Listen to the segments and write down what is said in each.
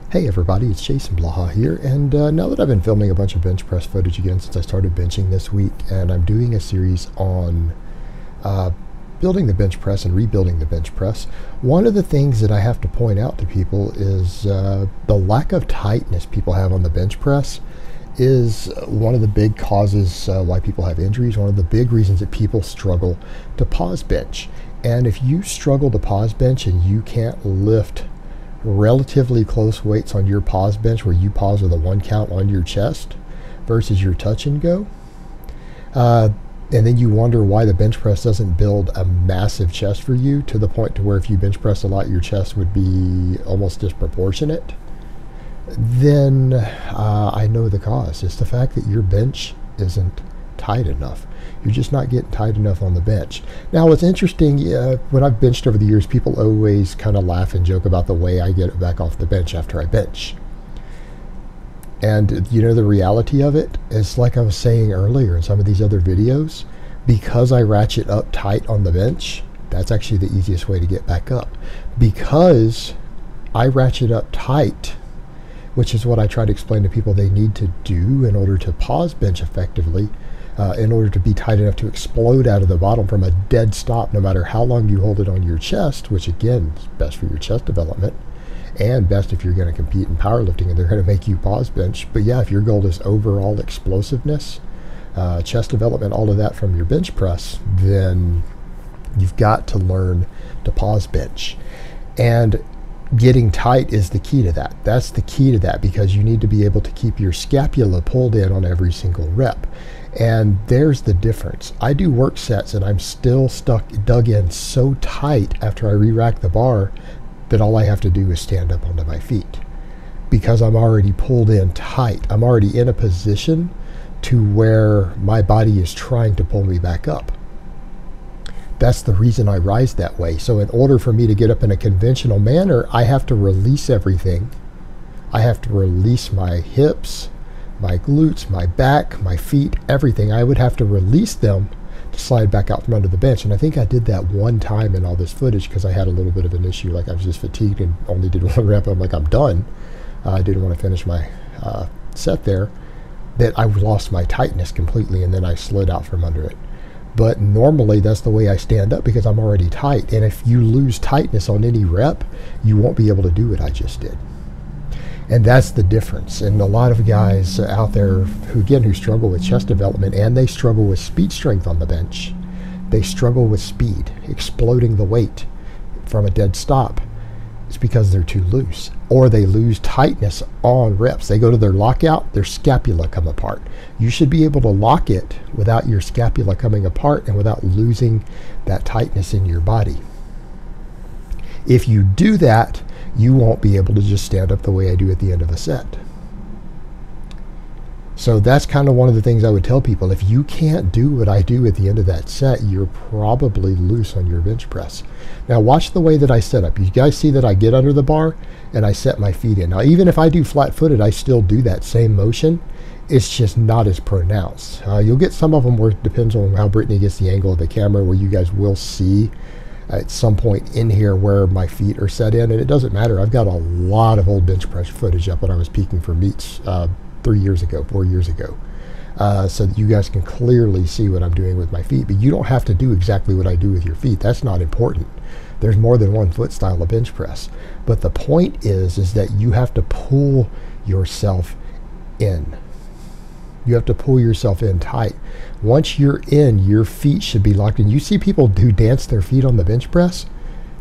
Hey everybody, it's Jason Blaha here, and now that I've been filming a bunch of bench press footage again since I started benching this week, and I'm doing a series on building the bench press and rebuilding the bench press, one of the things that I have to point out to people is the lack of tightness people have on the bench press is one of the big causes why people have injuries, one of the big reasons that people struggle to pause bench. And if you struggle to pause bench and you can't lift relatively close weights on your pause bench where you pause with a 1 count on your chest versus your touch and go, and then you wonder why the bench press doesn't build a massive chest for you to the point to where if you bench press a lot your chest would be almost disproportionate, then I know the cause. It's the fact that your bench isn't tight enough. You're just not getting tight enough on the bench. Now what's interesting, when I've benched over the years, people always kind of laugh and joke about the way I get back off the bench after I bench. And you know, the reality of it is, like I was saying earlier in some of these other videos, because I ratchet up tight on the bench, that's actually the easiest way to get back up. Because I ratchet up tight, which is what I try to explain to people they need to do in order to pause bench effectively, in order to be tight enough to explode out of the bottom from a dead stop, no matter how long you hold it on your chest, which again is best for your chest development and best if you're going to compete in powerlifting and they're going to make you pause bench. But yeah, if your goal is overall explosiveness, chest development, all of that from your bench press, then you've got to learn to pause bench. And getting tight is the key to that. That's the key to that, because you need to be able to keep your scapula pulled in on every single rep. And there's the difference. I do work sets and I'm still dug in so tight after I re-rack the bar that all I have to do is stand up onto my feet, because I'm already pulled in tight. I'm already in a position to where my body is trying to pull me back up. That's the reason I rise that way. So in order for me to get up in a conventional manner, I have to release everything. I have to release my hips, my glutes, my back, my feet, everything. I would have to release them to slide back out from under the bench. And I think I did that one time in all this footage because I had a little bit of an issue. Like I was just fatigued and only did 1 rep. I'm like, I'm done. I didn't want to finish my set there. That I lost my tightness completely and then I slid out from under it. But normally that's the way I stand up because I'm already tight. And if you lose tightness on any rep, you won't be able to do what I just did. And that's the difference. And a lot of guys out there who struggle with chest development, and they struggle with speed strength on the bench. They struggle with speed, exploding the weight from a dead stop. It's because they're too loose, or they lose tightness on reps. They go to their lockout, their scapula come apart. You should be able to lock it without your scapula coming apart and without losing that tightness in your body. If you do that, you won't be able to just stand up the way I do at the end of a set. So that's kind of one of the things I would tell people. If you can't do what I do at the end of that set, you're probably loose on your bench press. Now watch the way that I set up. You guys see that I get under the bar and I set my feet in. Now even if I do flat-footed, I still do that same motion. It's just not as pronounced. You'll get some of them where it depends on how Brittany gets the angle of the camera, where you guys will see at some point in here where my feet are set in, and it doesn't matter. I've got a lot of old bench press footage up when I was peaking for meets 3 years ago, 4 years ago, so that you guys can clearly see what I'm doing with my feet. But you don't have to do exactly what I do with your feet. That's not important. There's more than one foot style of bench press. But the point is that you have to pull yourself in. You have to pull yourself in tight. Once you're in, your feet should be locked in. You see people who dance their feet on the bench press,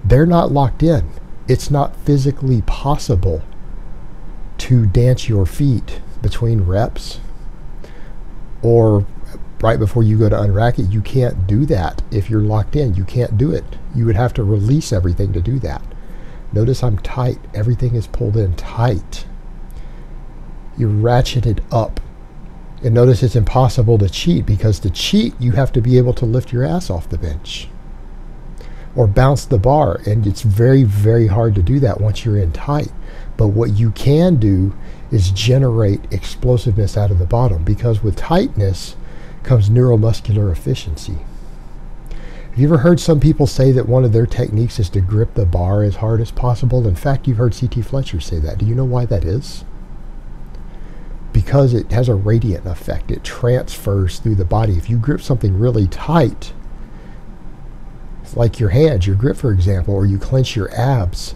they're not locked in. It's not physically possible to dance your feet between reps or right before you go to unrack it. You can't do that if you're locked in. You can't do it. You would have to release everything to do that. Notice I'm tight. Everything is pulled in tight. You're ratcheted up. And notice it's impossible to cheat, because to cheat, you have to be able to lift your ass off the bench or bounce the bar. And it's very, very hard to do that once you're in tight. But what you can do is generate explosiveness out of the bottom, because with tightness comes neuromuscular efficiency. Have you ever heard some people say that one of their techniques is to grip the bar as hard as possible? In fact, you've heard C.T. Fletcher say that. Do you know why that is? Because it has a radiant effect. It transfers through the body. If you grip something really tight, like your hands, your grip, for example, or you clench your abs,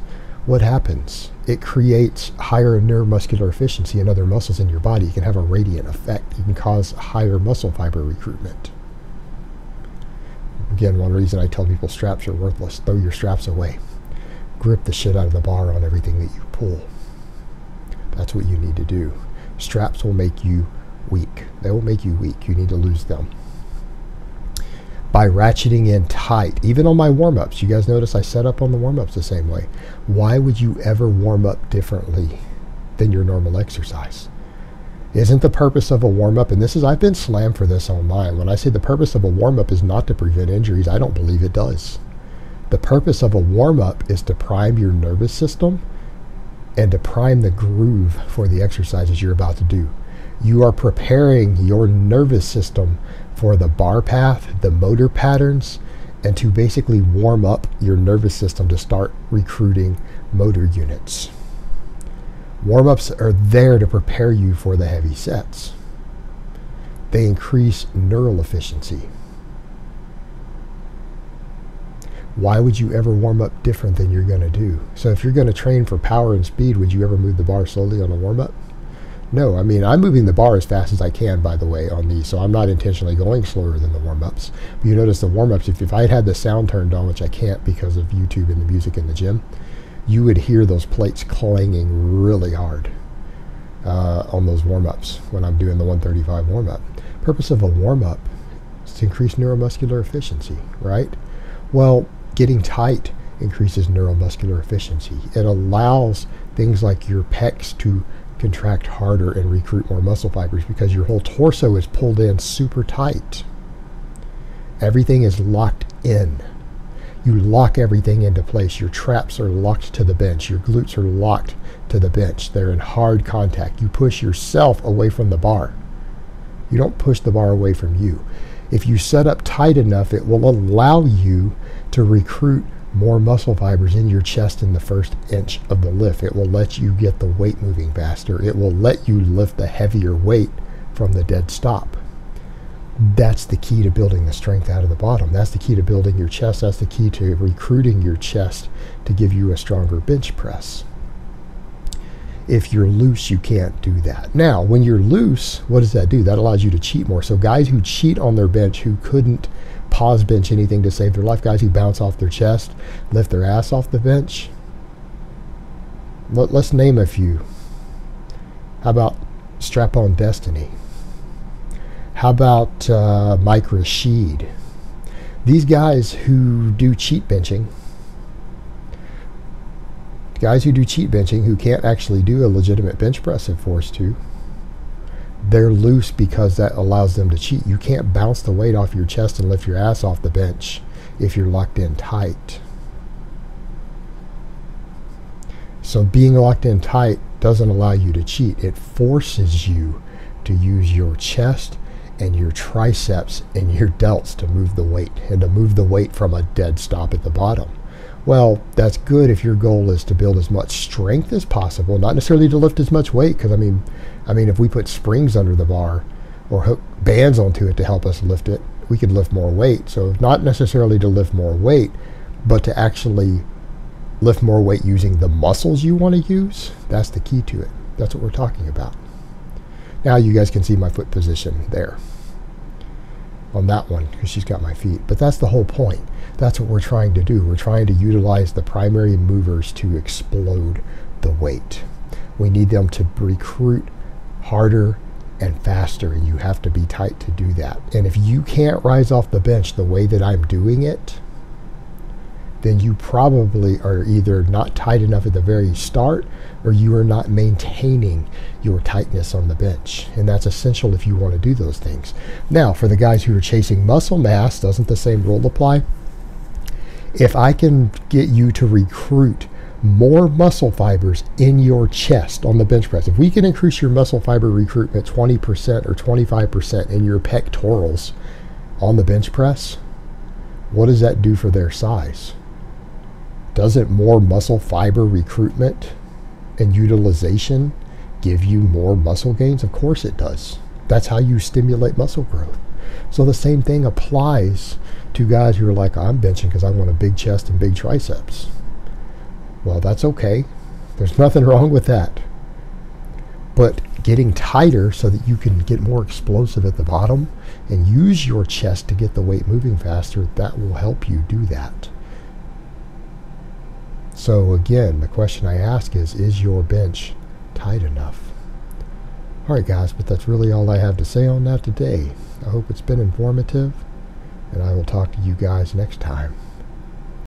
what happens? It creates higher neuromuscular efficiency in other muscles in your body. You can have a radiant effect. You can cause higher muscle fiber recruitment. Again, one reason I tell people straps are worthless. Throw your straps away. Grip the shit out of the bar on everything that you pull. That's what you need to do. Straps will make you weak. They will make you weak. You need to lose them. By ratcheting in tight, even on my warm-ups, you guys notice I set up on the warm-ups the same way. Why would you ever warm up differently than your normal exercise? Isn't the purpose of a warm-up, and I've been slammed for this online, when I say the purpose of a warm-up is not to prevent injuries, I don't believe it does. The purpose of a warm-up is to prime your nervous system and to prime the groove for the exercises you're about to do. You are preparing your nervous system for the bar path, the motor patterns, and to basically warm up your nervous system to start recruiting motor units. Warm-ups are there to prepare you for the heavy sets. They increase neural efficiency. Why would you ever warm up different than you're going to do? So if you're going to train for power and speed, would you ever move the bar slowly on a warm-up? No, I mean, I'm moving the bar as fast as I can, by the way, on these, so I'm not intentionally going slower than the warm-ups. But you notice the warm-ups, if I had had the sound turned on, which I can't because of YouTube and the music in the gym, you would hear those plates clanging really hard on those warm-ups when I'm doing the 135 warm-up. Purpose of a warm-up is to increase neuromuscular efficiency, right? Well, getting tight increases neuromuscular efficiency. It allows things like your pecs to contract harder and recruit more muscle fibers because your whole torso is pulled in super tight. Everything is locked in. You lock everything into place. Your traps are locked to the bench. Your glutes are locked to the bench. They're in hard contact. You push yourself away from the bar. You don't push the bar away from you. If you set up tight enough, it will allow you to recruit more muscle fibers in your chest in the first inch of the lift. It will let you get the weight moving faster. It will let you lift the heavier weight from the dead stop. That's the key to building the strength out of the bottom. That's the key to building your chest. That's the key to recruiting your chest to give you a stronger bench press. If you're loose, you can't do that. Now, when you're loose, what does that do? That allows you to cheat more. So guys who cheat on their bench, who couldn't pause bench anything to save their life, guys who bounce off their chest, lift their ass off the bench, let's name a few. How about Strap-On Destiny? How about Mike Rashid? These guys who do cheat benching, who can't actually do a legitimate bench press if forced to, they're loose because that allows them to cheat. You can't bounce the weight off your chest and lift your ass off the bench if you're locked in tight. So being locked in tight doesn't allow you to cheat. It forces you to use your chest and your triceps and your delts to move the weight, and to move the weight from a dead stop at the bottom. Well, that's good if your goal is to build as much strength as possible, not necessarily to lift as much weight, because I mean, if we put springs under the bar or hook bands onto it to help us lift it, we could lift more weight. So not necessarily to lift more weight, but to actually lift more weight using the muscles you want to use. That's the key to it. That's what we're talking about. Now you guys can see my foot position there on that one because she's got my feet. But that's the whole point. That's what we're trying to do. We're trying to utilize the primary movers to explode the weight. We need them to recruit harder and faster, and you have to be tight to do that. And if you can't rise off the bench the way that I'm doing it, then you probably are either not tight enough at the very start, or you are not maintaining your tightness on the bench. And that's essential if you want to do those things. Now, for the guys who are chasing muscle mass, doesn't the same rule apply? If I can get you to recruit more muscle fibers in your chest on the bench press, if we can increase your muscle fiber recruitment 20% or 25% in your pectorals on the bench press, What does that do for their size? Doesn't more muscle fiber recruitment and utilization give you more muscle gains? Of course it does. That's how you stimulate muscle growth. So the same thing applies to guys who are like, I'm benching because I want a big chest and big triceps. Well, that's okay. There's nothing wrong with that. But getting tighter so that you can get more explosive at the bottom and use your chest to get the weight moving faster, that will help you do that. So again, the question I ask is your bench tight enough? Alright guys, but that's really all I have to say on that today. I hope it's been informative, and I will talk to you guys next time.